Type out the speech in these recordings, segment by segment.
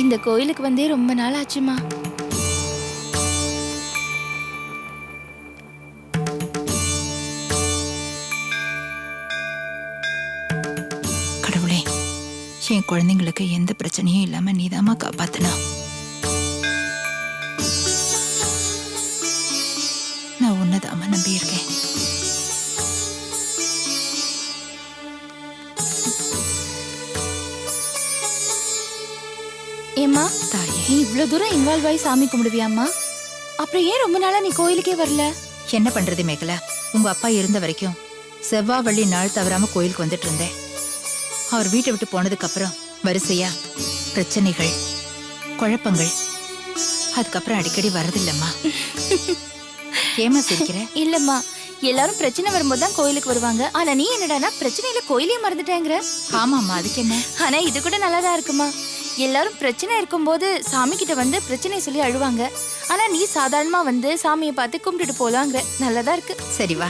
இந்த கோயிலுக்கு வந்தே ரொம்ப நாள் ஆச்சுமா. கடவுளே, என் குழந்தைங்களுக்கு எந்த பிரச்சனையும் இல்லாம நீதாம்மா காப்பாத்தனா. நான் உன்னதாம நம்பி இருக்கேன். ஏம்மா, தாயே, நீ இவ்வளவு தூரம் இன்வால்வ் ஆகி சாமி கும்பிடுவியாம்மா? அப்புறம் ஏன் ரொம்ப நாளா நீ கோயிலுக்கே வரல? என்ன பண்றது மேகலா, உங்க அப்பா இருந்த வரைக்கும் செவ்வாய் வெள்ளி நாள் தவறாம கோயிலுக்கு வந்துட்டு இருந்தேன். அவர் வீட்டை விட்டு போனதுக்கு அப்புறம் வரிசையா பிரச்சனைகள், குழப்பங்கள். அதுக்கப்புறம் அடிக்கடி வரதில்லம்மா. ஏமா சிரிக்கிற? இல்லம்மா, எல்லாரும் பிரச்சனை வரும்போது தான் கோயிலுக்கு வருவாங்க. ஆனா நீ என்னடானா பிரச்சனையில கோயிலையே மறந்துட்டேங்கிற. ஆமாம்மா, அதுக்கு என்ன? ஆனா இது கூட நல்லாதான் இருக்குமா. எல்லாரும் பிரச்சனை இருக்கும்போது சாமி கிட்ட வந்து பிரச்சனை சொல்லி அழுவாங்க. ஆனா நீ சாதாரணமா வந்து சாமியை பார்த்து கும்பிட்டுட்டு போலாங்கிற. நல்லதா இருக்கு. சரி வா.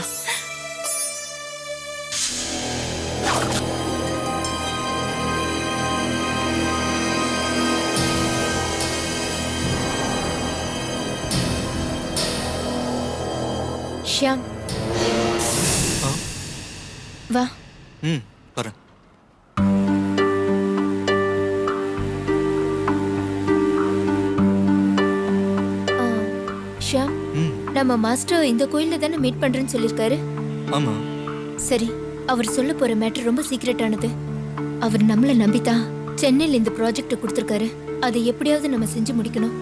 ஷியாம், வா. வரேன். ஷியாம், நம்ம மாஸ்டர் இந்த கோயில்ல தானே மீட் பண்றேன்னு சொல்லிருக்காரு. ஆமா. சரி, அவர் சொல்ல போற மேட்டர் ரொம்ப சீக்ரெட்டானது. அவர் நம்மள நம்பித்தான் சென்னையில் இந்த ப்ராஜெக்ட கொடுத்திருக்காரு. அதை எப்படியாவது நம்ம செஞ்சு முடிக்கணும்.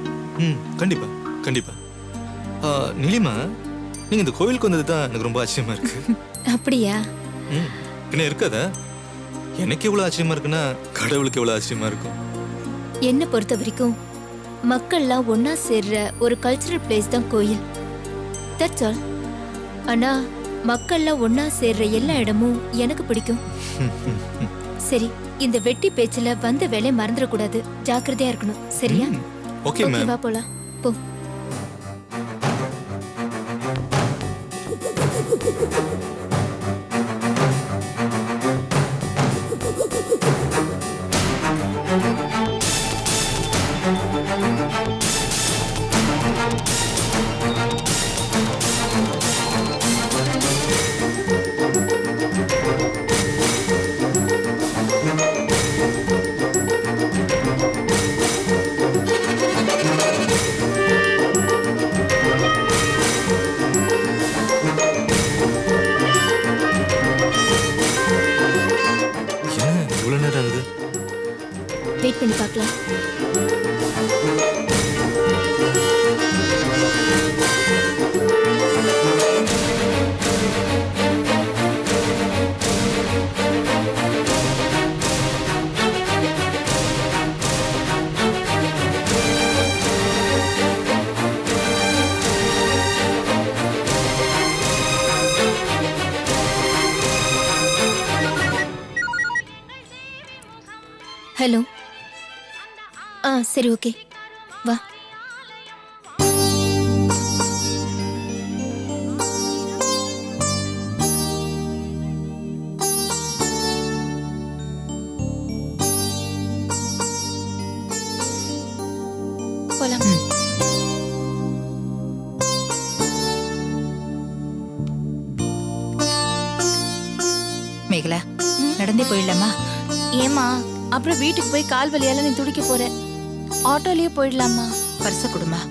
கண்டிப்பா கண்டிப்பா. நிலிமா, நீங்க இந்த கோயிலுக்கு வந்தது தான் எனக்கு ரொம்ப ஆச்சரியமா இருக்கு. அப்படியா? பின்ன இருக்காதா? எனக்கு எவ்வளவு ஆச்சரியமா இருக்குன்னா கடவுளுக்கு எவ்வளவு ஆச்சரியமா இருக்கும். என்ன பொறுத்த வரைக்கும் மக்கள்லாம் ஒன்னா சேர்ற ஒரு கல்ச்சரல் பிளேஸ் தான் கோயில். That's all. ஆனா மக்கள்லாம் ஒன்னா சேர்ற எல்லா இடமும் எனக்கு பிடிக்கும். சரி, இந்த வெட்டி பேச்சுல வந்த வேலை மறந்துடக்கூடாது. ஜாக்கிரதையா இருக்கணும். சரியா? Okay ma'am. வா போலாம். போ. வெயிட் பண்ணி பார்க்கலாம். ஹலோ. சரி, ஓகே, வா. போலாம். மேகலா, நடந்தே போயிடலாமா? ஏமா, அப்புறம் வீட்டுக்கு போய் கால் வலியால நீ துடிக்க போற. ஆட்டோலயே போயிடலாமா? பர்ச கொடுமா.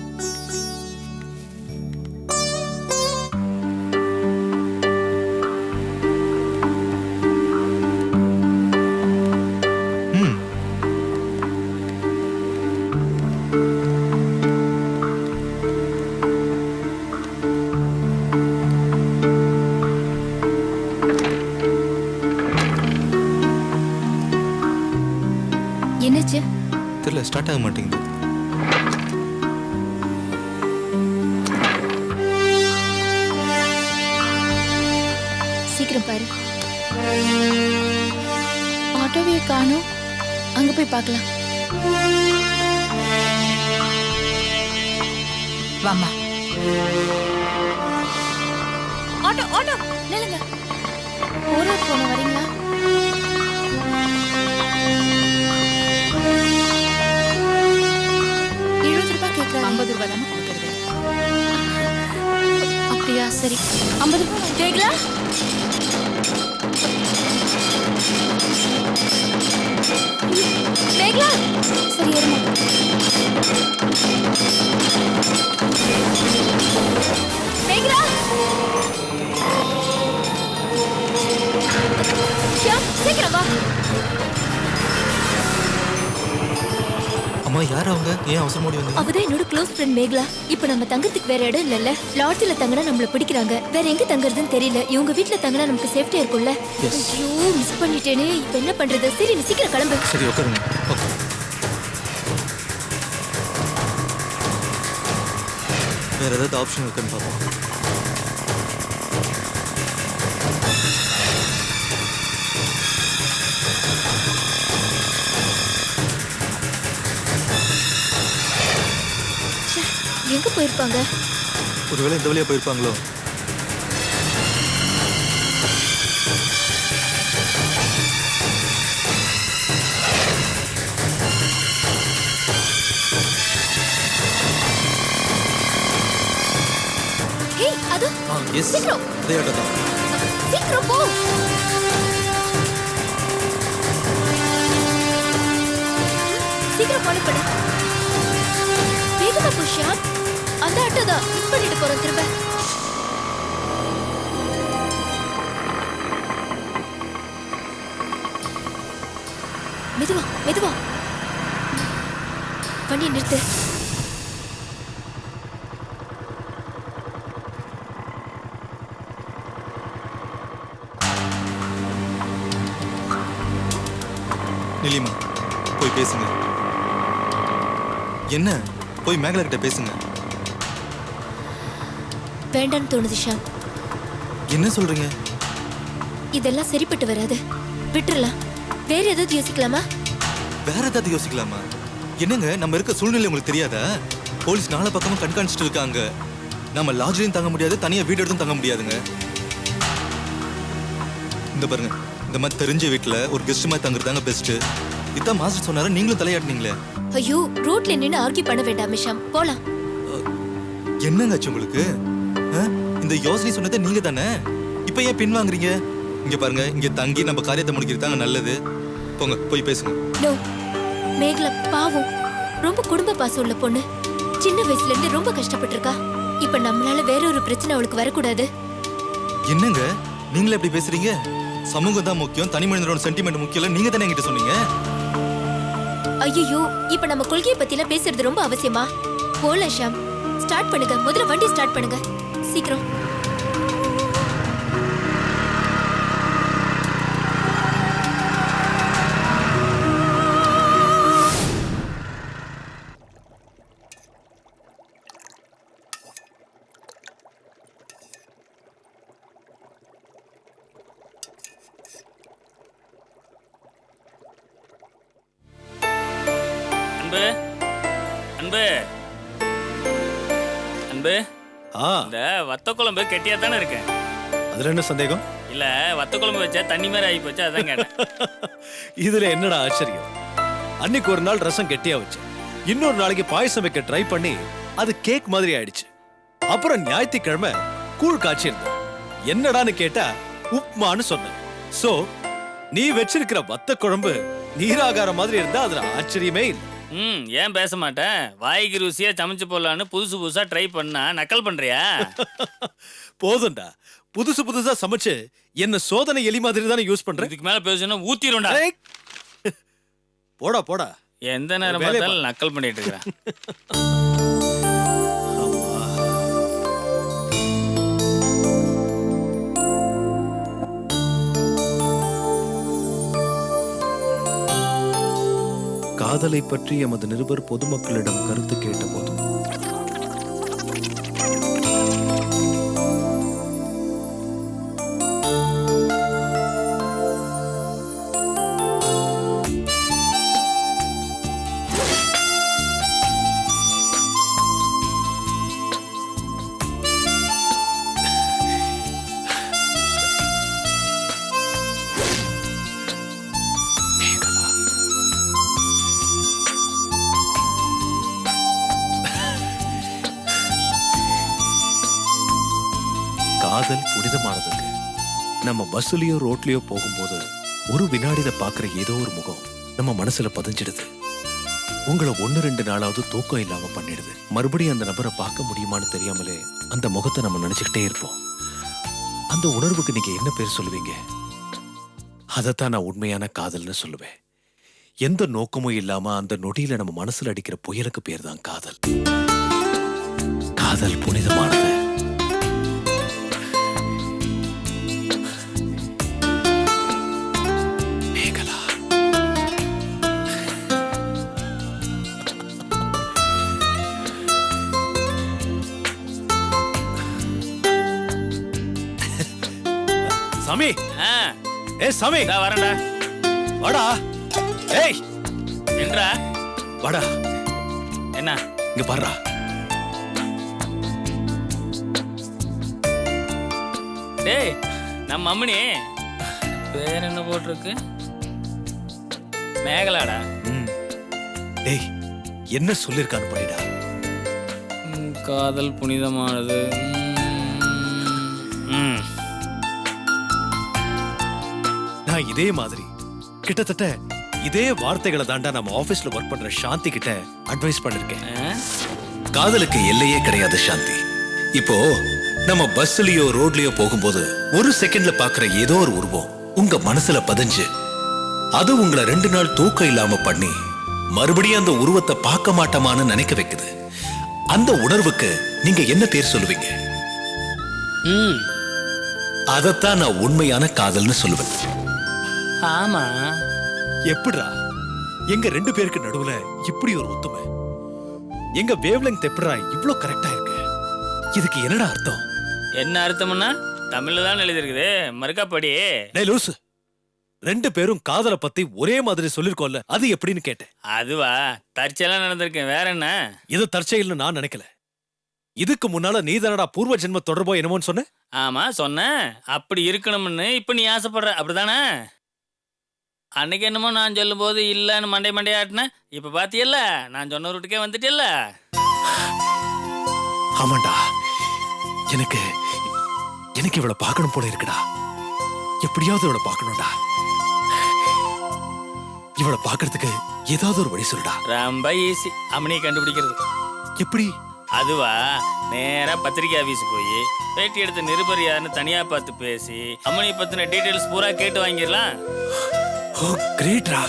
என்னாச்சு? தெரியல, ஸ்டார்ட் ஆக மாட்டேங்குது. சீக்கிரம் பாரு. ஆட்டோவே காணோம். அங்க போய் பார்க்கலாம். வாமா. ஆட்டோ ஆட்டோ நில்லுங்க. போற போன வரீங்களா? 70 ரூபாய் கேட்கறாங்க. 50 ரூபாய் தானே கொடுக்கறது. அப்படியா? சரி, 50 ரூபாய். மேகலா, மேகலா, சரி ஏறுமா. மேகலா, ஷியாம், சீக்கிரம் வா. அம்மா யார் அவங்க? ஏன் அவசரமோடி வந்து? அவதான் என்னோட க்ளோஸ் ஃப்ரெண்ட் மேகலா. இப்ப நம்ம தங்கறதுக்கு வேற இடம் இல்லல்ல. லாட்ஜ்ல தங்கினா நம்மள பிடிக்கிறாங்க. வேற எங்க தங்கறதுன்னு தெரியல. இவங்க வீட்ல தங்கினா நமக்கு சேஃப்டியா இருக்கும்ல. Yes. ஐயோ, மிஸ் பண்ணிட்டேனே. இப்ப என்ன பண்றது? சரி, நீ சீக்கிரம் கிளம்பு. சரி உட்காருங்க. ஓகே. வேற ஏதாவது ஆப்ஷன் இருக்குன்னு பார்ப்போம். ச்சே, எங்க போயிருப்பாங்க? ஒருவேளை இந்த வழியா போயிருப்பாங்களோ? ஹே, அது எஸ், சீக்கிரம். அதே ஆட்டோ தான். சீக்கிரம் போ. சீக்கிரம் ஃபாலோ பண்ணு. வேகமா போ ஷியாம். அந்த ஆட்டோ தான். மிஸ் பண்ணிட்டு போறோம் திரும்ப. மெதுவா மெதுவா. வண்டியை நிறுத்து. நிலிமா, போய் பேசுங்க. என்ன? போய் மேகலா கிட்ட பேசுங்க. வேண்டான்னு தோணுது ஷியாம். என்ன சொல்றீங்க? இதெல்லாம் சரிப்பட்டு வராது. விட்டுறலாம். வேற ஏதாவது யோசிக்கலாமா? வேற ஏதாவது யோசிக்கலாமா? என்னங்க, நம்ம இருக்க சூழ்நிலை உங்களுக்கு தெரியாதா? போலீஸ் நாலா பக்கமும் கண்காணிச்சிட்டு இருக்காங்க. நம்ம லாட்ஜ்லயும் தங்க முடியாது, தனியா வீடு எடுத்தும் தங்க முடியாதுங்க. இந்த பாருங்க, இந்த மாதிரி தெரிஞ்ச வீட்டுல ஒரு கெஸ்ட் மாதிரி தங்குறதாங்க பெஸ்ட். இதான் மாஸ்டர் சொன்னாரு, நீங்களும் தலையாட்டினீங்களே. ஐயோ, ரோட்ல நின்னு ஆர்கியூ பண்ண வேண்டாம் ஷியாம். போலாம். என்னங்க ஆச்சு உங்களுக்கு? இந்த யோசனை சொன்னதே நீங்க தானே. இப்ப ஏன் பின் வாங்குறீங்க? இங்க பாருங்க, இங்க தங்கி நம்ம காரியத்தை முடிக்கிறதாங்க நல்லது. போங்க, போய் பேசுங்க. நோ, மேகலா பாவம். ரொம்ப குடும்ப பாசம் உள்ள பொண்ணு. சின்ன வயசுல இருந்து ரொம்ப கஷ்டப்பட்டிருக்கா. இப்ப நம்மளால வேற ஒரு பிரச்சனை அவளுக்கு வரக்கூடாது. என்னங்க நீங்களே எப்படி பேசுறீங்க? சமூகம் தான் முக்கியம், தனி மனிதனோட சென்டிமெண்ட் முக்கியம் இல்ல, நீங்க தானே என்கிட்ட சொன்னீங்க. ஐயோ, இப்ப நம்ம கொள்கையை பத்தில பேசுறது ரொம்ப அவசியமா? போலாம் ஷாம். ஸ்டார்ட் பண்ணுங்க. முதல்ல வண்டி ஸ்டார்ட் பண்ணுங்க. சீக்கிரம். அன்பு அன்பு அன்பு, இந்த வத்த குழம்பு கெட்டியா தானே இருக்கேன். அதுல என்ன சந்தேகம்? இல்ல, வத்த குழம்பு வச்சா தண்ணி மாதிரி ஆகி போச்சு, அதான் கேட்டேன். இதுல என்னடா ஆச்சரியம்? அன்னைக்கு ஒரு நாள் ரசம் கெட்டியா வச்சேன், இன்னொரு நாளைக்கு பாயசம் வைக்க ட்ரை பண்ணி அது கேக் மாதிரி ஆயிடுச்சு. அப்புறம் ஞாயிற்றுக்கிழமை கூழ் காய்ச்சிருந்தேன். என்னடான்னு கேட்டா உப்மான்னு சொன்னேன். சோ நீ வச்சிருக்கிற வத்த குழம்பு நீராகாரம் மாதிரி இருந்தா அதுல ஆச்சரியமே இல்லை. ஏன் பேச மாட்டேன்? வாய்க்கு ருசியா சமைச்சு போடலான்னு புதுசு புதுசா ட்ரை பண்ணா நக்கல் பண்றியா? போதும்டா, புதுசு புதுசா சமைச்சு என்ன சோதனை எலி மாதிரி தானே யூஸ் பண்ற. இதுக்கு மேல பேசணும் ஊத்திரும்டா. போடா போடா. எந்த நேரம் பார்த்தாலும் நக்கல் பண்ணிட்டு இருக்கிறேன். காதலை பற்றி எமது நிருபர் பொதுமக்களிடம் கருத்து கேட்ட போதும் காதல் புனிதமானதுங்க. நம்ம பஸ்லயோ ரோட்லயோ போகும்போது ஒரு வினாடியில பாக்குற ஏதோ ஒரு முகம் நம்ம மனசுல பதிஞ்சிடுது. உங்களை 1-2 நாளாவது தூக்கம் இல்லாம பண்ணிடுது. மறுபடியும் அந்த நபரை பார்க்க முடியுமான்னு தெரியாமலே அந்த முகத்தை நம்ம நினைச்சுக்கிட்டே இருப்போம். அந்த உணர்வுக்கு நீங்க என்ன பேர் சொல்லுவீங்க? அதைத்தான் நான் உண்மையான காதல்னு சொல்லுவேன். எந்த நோக்கமும் இல்லாம அந்த நொடியில நம்ம மனசுல அடிக்கிற புயலுக்கு பேர் தான் காதல். காதல் புனிதமானது. மேகலா, சாமி, ஆ, சாமி, இதா வரேன்டா. வாடா. ஏய், என்றா வாடா, என்ன இங்க பாருடா. டேய், நம்ம அம்மனி பேர் என்ன போட்டிருக்கு? மேகலாடா. டேய், என்ன சொல்லிருக்கான்னு படிடா. காதல் புனிதமானது. நான் இதே மாதிரி கிட்டத்தட்ட இதே வார்த்தைகளை தாண்டா நம்ம ஆபீஸ்ல ஒர்க் பண்ற சாந்தி கிட்ட அட்வைஸ் பண்ணிருக்கேன். காதலுக்கு எல்லையே கிடையாது சாந்தி. இப்போ நம்ம பஸ்லயோ ரோட்லயோ போகும்போது ஒரு செகண்ட்ல பாக்குற ஏதோ ஒரு உருவம் உங்க மனசுல பதிஞ்சு அது உங்களை 2 நாள் தூக்கம் இல்லாம பண்ணி மறுபடியும் அந்த உருவத்தை பார்க்க மாட்டோமான்னு நினைக்க வைக்குது. அந்த உணர்வுக்கு நீங்க என்ன பேர் சொல்லுவீங்க? அதத்தான் நான் உண்மையான காதல்னு சொல்லுவேன். ஆமா, எப்படிடா எங்க 2 பேருக்கு நடுவுல இப்படி ஒரு ஒத்துமை? எங்க வேவ்லெங்த் எப்படிடா இவ்ளோ கரெக்டா இருக்கு? இதுக்கு என்னடா அர்த்தம்? என்ன அர்த்தம்னா தமிழ்ல தான் எழுதிருக்குது, மறுக்காப்படி. டேய் லூசு, 2 பேரும் காதலை பத்தி ஒரே மாதிரி சொல்லிருக்கோம்ல, அது எப்படின்னு கேட்டேன். அதுவா, தற்செயலா நடந்திருக்கேன், வேற என்ன? இது தற்செயல்னு நான் நினைக்கல. இதுக்கு முன்னால நீ தானடா பூர்வ ஜென்ம தொடர்போ என்னமோன்னு சொன்ன. ஆமா சொன்னேன், அப்படி இருக்கணும்னு இப்ப நீ ஆசைப்படுற, அப்படிதானே? அன்னைக்கு என்னமோ நான் சொல்லும் போது இல்லன்னு மண்டையாட்டினேன். இப்ப பாத்தியல்ல, நான் சொன்ன ரூட்டுக்கே வந்துட்டியல்ல. ஆமாண்டா, எனக்கு எனக்கு இவளை பார்க்கணும் போல இருக்குடா. எப்படியாவது இவளை பார்க்கணும்டா. இவளை பார்க்கறதுக்கு ஏதாவது ஒரு வழி சொல்லுடா. ரொம்ப ஈஸி அம்மனியை கண்டுபிடிக்கிறது. எப்படி? அதுவா, நேரா பத்திரிகை ஆபீஸ் போய் பேட்டி எடுத்த நிருபர் யாருன்னு தனியா பார்த்து பேசி அம்மனியை பத்தின டீடைல்ஸ் பூரா கேட்டு வாங்கிடலாம். ஓ கிரேட்ரா,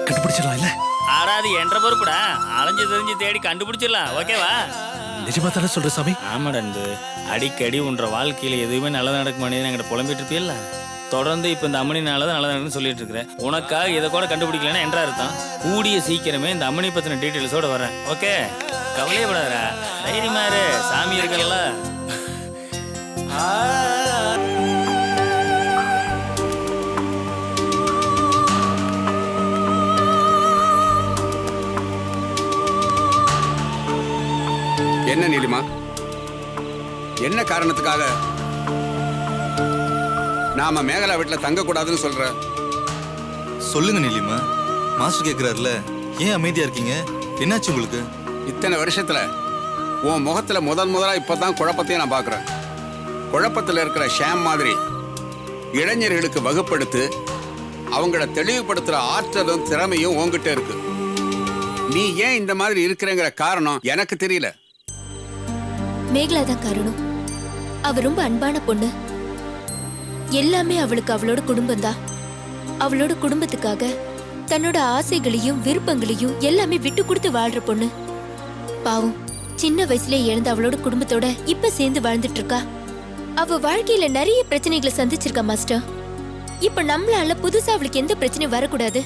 கண்டுபிடிச்சிடலாம் இல்ல? ஆடாது என்ற பொறுப்புடா, அலைஞ்சு தெரிஞ்சு தேடி கண்டுபிடிச்சிடலாம். ஓகேவா? நிஜமா தானே சொல்ற சாமி? ஆமாடா அன்பு, அடிக்கடி உன்ற வாழ்க்கையில எதுவுமே நல்லதா நடக்க மாட்டேங்குது என்கிட்ட புலம்பிட்டு இருப்பியல்ல. தொடர்ந்து இப்ப இந்த அம்மனினாலதான் நல்லதா நடக்குன்னு சொல்லிட்டு இருக்கிறேன். உனக்காக இதை கூட கண்டுபிடிக்கலன்னா என்ற அர்த்தம்? கூடிய சீக்கிரமே இந்த அம்மனி பத்தின டீடைல்ஸோட வரேன். ஓகே, கவலையப்படாதா, தைரியமா இரு, சாமி இருக்கல்ல. என்ன நீலிமா, என்ன காரணத்துக்காக நாம மேகலா வீட்டுல தங்க கூடாதுன்னு சொல்ற? சொல்லுங்க நீலிமா, மாஸ்டர் கேக்குறாருல, ஏன் அமைதியா இருக்கீங்க? என்னாச்சு உங்களுக்கு? இத்தனை வருஷத்துல உன் முகத்துல முதலா இப்பதான் குழப்பத்தையும் நான் பாக்குறேன். குழப்பத்துல இருக்கிற ஷாம் மாதிரி இளைஞர்களுக்கு வகுப்படுத்து அவங்கள தெளிவுபடுத்துற ஆற்றலும் திறமையும் உன்கிட்ட இருக்கு. நீ ஏன் இந்த மாதிரி இருக்கிறங்கிற காரணம் எனக்கு தெரியல. மேகலா தான் காரணம். அவ ரொம்ப அன்பான பொண்ணு. எல்லாமே அவளுக்கு அவளோட குடும்பம் தான். அவளோட குடும்பத்துக்காக தன்னோட ஆசைகளையும் விருப்பங்களையும் எல்லாமே விட்டு கொடுத்து வாழ்ற பொண்ணு. பாவம், சின்ன வயசுல இழந்த அவளோட குடும்பத்தோட இப்ப சேர்ந்து வாழ்ந்துட்டு இருக்கா. அவ வாழ்க்கையில நிறைய பிரச்சனைகளை சந்திச்சிருக்கா மாஸ்டர். இப்ப நம்மளால புதுசா அவளுக்கு எந்த பிரச்சனையும் வரக்கூடாது.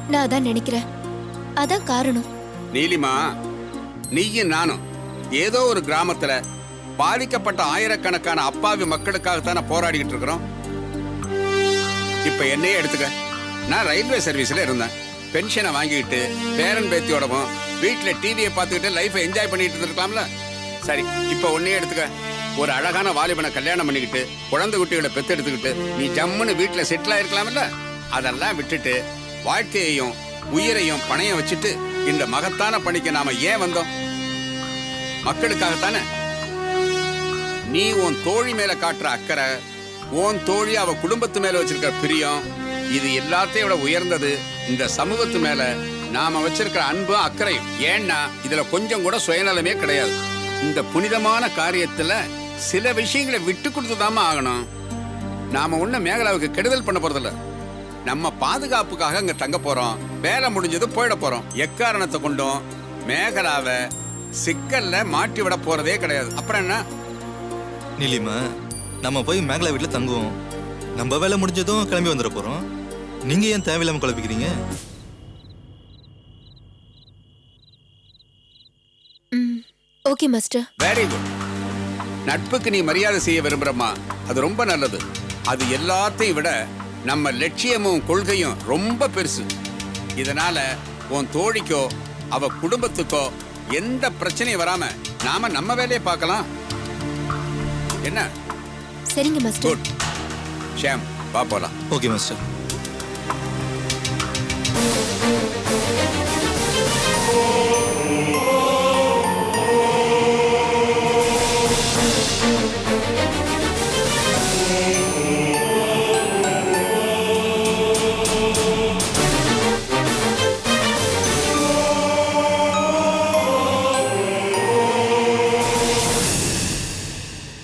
நான் அதான் நினைக்கிறேன். அதான் காரணம். நீலிமா, நீயும் நானும் ஏதோ ஒரு கிராமத்துல பாதிக்கப்பட்ட ஆயிரக்கணக்கான அப்பாவி மக்களுக்காகத்தானே போராடிக்கிட்டு இருக்கிறோம். இப்ப என்னையே எடுத்துக்க. நான் ரயில்வே சர்வீஸ்ல இருந்தேன். பென்ஷனை வாங்கிட்டு பேரன் பேத்தியோடவும் வீட்டுல டிவியை பார்த்துக்கிட்டு லைஃபை என்ஜாய் பண்ணிட்டு இருந்திருக்கலாம்ல. சரி, இப்ப ஒன்னே எடுத்துக்க. ஒரு அழகான வாலிபனை கல்யாணம் பண்ணிக்கிட்டு குழந்தை குட்டிகளை பெத்து எடுத்துக்கிட்டு நீ ஜம்முன்னு வீட்டுல செட்டில் ஆயிருக்கலாம்ல. அதெல்லாம் விட்டுட்டு வாழ்க்கையையும் உயிரையும் பணையம் வச்சுட்டு இந்த மகத்தான பணிக்கு நாம ஏன் வந்தோம்? மக்களுக்காகத்தானே. நீ உன் தோழி மேல காட்டுற அக்கறை, உன் தோழி அவ குடும்பத்து மேல வச்சிருக்கிற பிரியம், இது எல்லாத்தையும் விட உயர்ந்தது இந்த சமூகத்து மேல நாம வச்சிருக்கிற அன்பும் அக்கறையும். ஏன்னா இதுல கொஞ்சம் கூட சுயநலமே கிடையாது. இந்த புனிதமான காரியத்துல சில விஷயங்களை விட்டு கொடுத்துதாம ஆகணும். நாம ஒன்னும் மேகலாவுக்கு கெடுதல் பண்ண போறதில்ல. நம்ம பாதுகாப்புக்காக அங்க தங்க போறோம். வேலை முடிஞ்சது போயிட போறோம். எக்காரணத்தை கொண்டும் மேகலாவை சிக்கல்ல மாட்டி விட போறதே கிடையாது. அப்புறம் என்ன? நீலிமா, நம்ம போய் மேகலா வீட்டுல தங்குவோம். நம்ம வேலை முடிஞ்சதும் கிளம்பி வந்துட போறோம். நீங்க ஏன் தேவையில்லாம குழப்பிக்கிறீங்க? Okay master. Very good. நட்புக்கு நீ மரியாதை செய்ய விரும்புறமா, அது ரொம்ப நல்லது. அது எல்லாத்தையும் விட நம்ம லட்சியமும் கொள்கையும் ரொம்ப பெருசு. இதனால உன் தோழிக்கோ அவ குடும்பத்துக்கோ எந்த பிரச்சனையும் வராம நாம நம்ம வேலையை பார்க்கலாம். என்ன? சரிங்க மாஸ்டர். குட். ஷாம், வா போலாம். Okay master. Oh